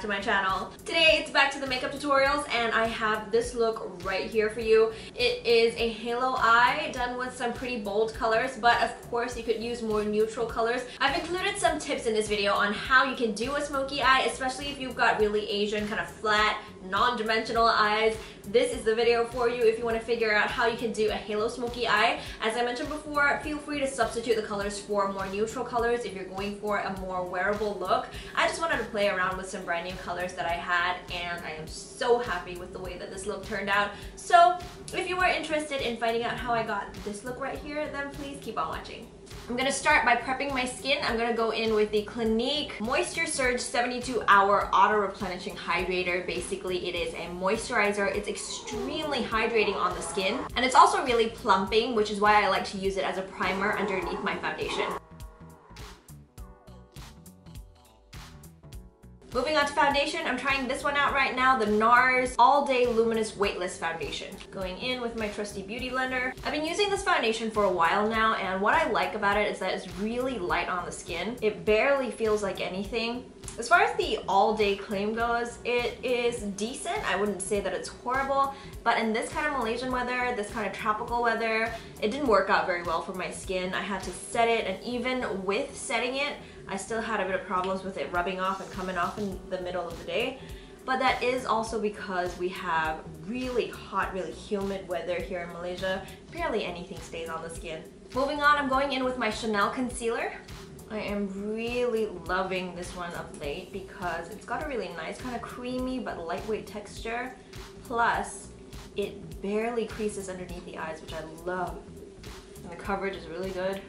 back to my channel. Today it's back to the makeup tutorials and I have this look right here for you. It is a halo eye done with some pretty bold colors, but of course you could use more neutral colors. I've included some tips in this video on how you can do a smoky eye, especially if you've got really Asian kind of flat, non-dimensional eyes. This is the video for you if you want to figure out how you can do a halo smoky eye. As I mentioned before, feel free to substitute the colors for more neutral colors if you're going for a more wearable look. I just wanted to play around with some brand new colors that I had, and I am so happy with the way that this look turned out. So if you are interested in finding out how I got this look right here, then please keep on watching. I'm gonna start by prepping my skin. I'm gonna go in with the Clinique Moisture Surge 72-Hour Auto-Replenishing Hydrator. Basically, it is a moisturizer. It's extremely hydrating on the skin, and it's also really plumping, which is why I like to use it as a primer underneath my foundation. Moving on to foundation, I'm trying this one out right now, the NARS All Day Luminous Weightless Foundation. Going in with my trusty beauty blender. I've been using this foundation for a while now, and what I like about it is that it's really light on the skin. It barely feels like anything. As far as the all-day claim goes, it is decent. I wouldn't say that it's horrible, but in this kind of Malaysian weather, this kind of tropical weather, it didn't work out very well for my skin. I had to set it, and even with setting it, I still had a bit of problems with it rubbing off and coming off in the middle of the day. But that is also because we have really hot, really humid weather here in Malaysia. Barely anything stays on the skin. Moving on, I'm going in with my Chanel concealer. I am really loving this one of late because it's got a really nice kind of creamy but lightweight texture. Plus, it barely creases underneath the eyes, which I love. And the coverage is really good.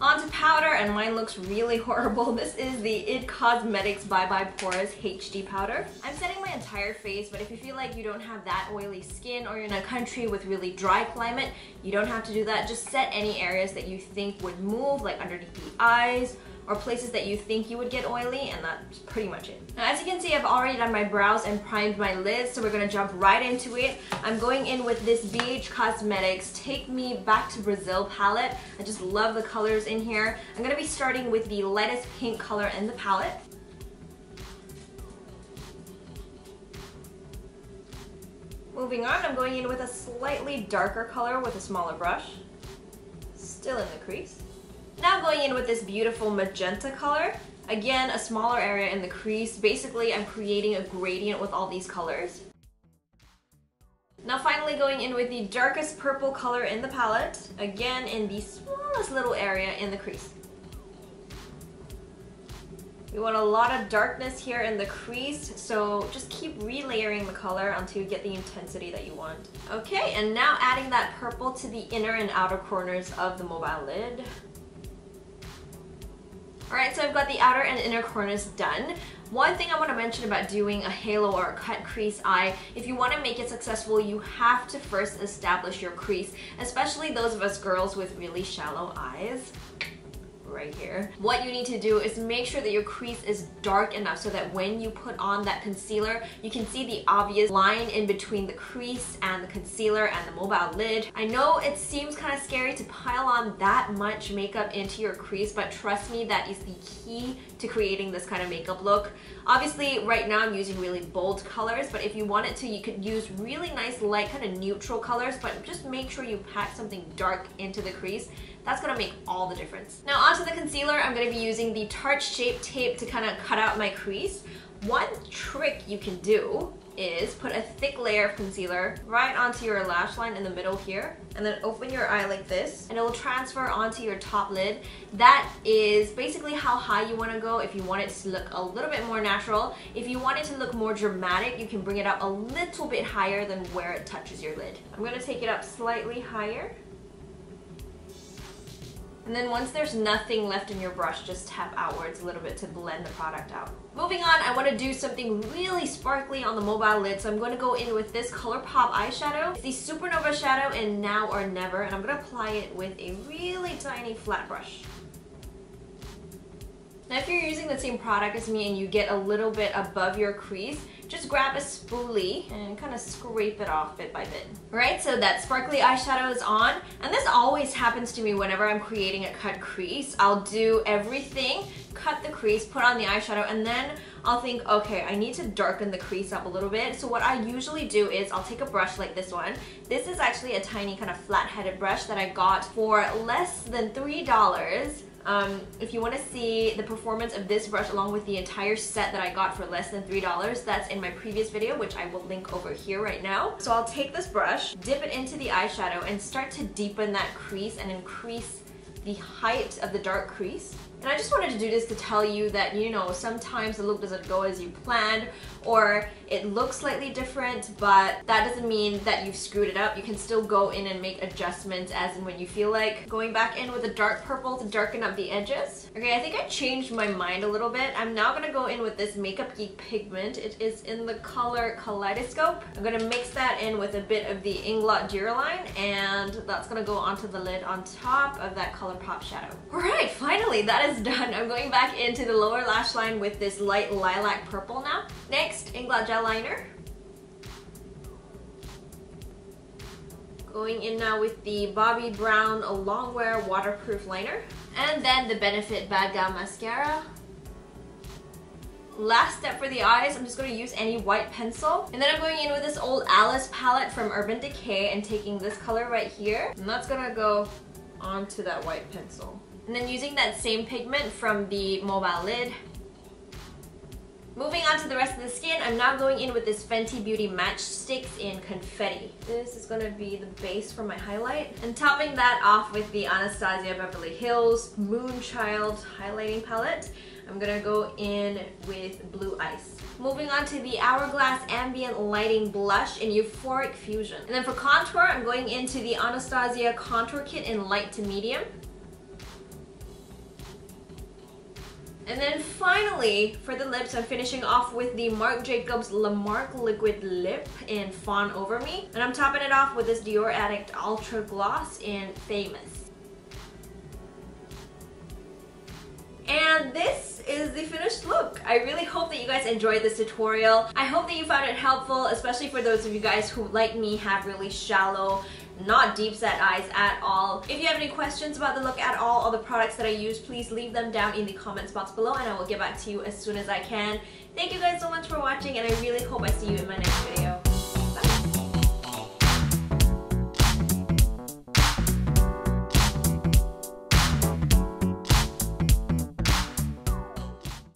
Onto powder, and mine looks really horrible. This is the IT Cosmetics Bye Bye Porous HD powder. I'm setting my entire face, but if you feel like you don't have that oily skin or you're in a country with really dry climate, you don't have to do that. Just set any areas that you think would move, like underneath the eyes, or places that you think you would get oily, and that's pretty much it. Now, as you can see, I've already done my brows and primed my lids, so we're gonna jump right into it. I'm going in with this BH Cosmetics Take Me Back to Brazil palette. I just love the colors in here. I'm gonna be starting with the lightest pink color in the palette. Moving on, I'm going in with a slightly darker color with a smaller brush. Still in the crease. Now going in with this beautiful magenta color. Again, a smaller area in the crease. Basically, I'm creating a gradient with all these colors. Now finally going in with the darkest purple color in the palette. Again, in the smallest little area in the crease. We want a lot of darkness here in the crease, so just keep relayering the color until you get the intensity that you want. Okay, and now adding that purple to the inner and outer corners of the mobile lid. Alright, so I've got the outer and inner corners done. One thing I want to mention about doing a halo or a cut crease eye, if you want to make it successful, you have to first establish your crease, especially those of us girls with really shallow eyes. Right here. What you need to do is make sure that your crease is dark enough so that when you put on that concealer, you can see the obvious line in between the crease and the concealer and the mobile lid. I know it seems kind of scary to pile on that much makeup into your crease, but trust me, that is the key to creating this kind of makeup look. Obviously, right now I'm using really bold colors, but if you wanted to, you could use really nice, light, kind of neutral colors, but just make sure you pack something dark into the crease. That's gonna make all the difference. Now onto the concealer, I'm gonna be using the Tarte Shape Tape to kind of cut out my crease. One trick you can do is put a thick layer of concealer right onto your lash line in the middle here, and then open your eye like this, and it will transfer onto your top lid. That is basically how high you want to go if you want it to look a little bit more natural. If you want it to look more dramatic, you can bring it up a little bit higher than where it touches your lid. I'm going to take it up slightly higher. And then once there's nothing left in your brush, just tap outwards a little bit to blend the product out. Moving on, I want to do something really sparkly on the mobile lid, so I'm going to go in with this Colourpop eyeshadow. It's the Supernova shadow in Now or Never, and I'm going to apply it with a really tiny flat brush. Now if you're using the same product as me and you get a little bit above your crease, just grab a spoolie and kind of scrape it off bit by bit. Right, so that sparkly eyeshadow is on, and this always happens to me whenever I'm creating a cut crease. I'll do everything, cut the crease, put on the eyeshadow, and then I'll think, okay, I need to darken the crease up a little bit. So what I usually do is I'll take a brush like this one. This is actually a tiny kind of flat-headed brush that I got for less than $3. If you want to see the performance of this brush along with the entire set that I got for less than $3, that's in my previous video, which I will link over here right now. So I'll take this brush, dip it into the eyeshadow, and start to deepen that crease and increase the height of the dark crease. And I just wanted to do this to tell you that, you know, sometimes the look doesn't go as you planned, or it looks slightly different, but that doesn't mean that you've screwed it up. You can still go in and make adjustments as and when you feel like. Going back in with a dark purple to darken up the edges. Okay, I think I changed my mind a little bit. I'm now gonna go in with this Makeup Geek pigment. It is in the color Kaleidoscope. I'm gonna mix that in with a bit of the INGLOT Duraline, and that's gonna go onto the lid on top of that Colourpop shadow. Alright, finally, that is done. I'm going back into the lower lash line with this light lilac purple now. Next, INGLOT Gel Liner. Going in now with the Bobbi Brown Longwear Waterproof Liner. And then the Benefit Badgal Mascara. Last step for the eyes, I'm just going to use any white pencil. And then I'm going in with this old Alice palette from Urban Decay and taking this color right here. And that's going to go onto that white pencil. And then using that same pigment from the mobile lid. Moving on to the rest of the skin, I'm now going in with this Fenty Beauty Match Stix in Confetti. This is going to be the base for my highlight. And topping that off with the Anastasia Beverly Hills Moonchild highlighting palette, I'm going to go in with Blue Ice. Moving on to the Hourglass Ambient Lighting Blush in Euphoric Fusion. And then for contour, I'm going into the Anastasia Contour Kit in light to medium. And then finally, for the lips, I'm finishing off with the Marc Jacobs La Marque Liquid Lip in Fawn Over Me. And I'm topping it off with this Dior Addict Ultra Gloss in Famous. And this is the finished look. I really hope that you guys enjoyed this tutorial. I hope that you found it helpful, especially for those of you guys who, like me, have really shallow, not deep set eyes at all. If you have any questions about the look at all or the products that I use, please leave them down in the comments box below and I will get back to you as soon as I can. Thank you guys so much for watching, and I really hope I see you in my next video.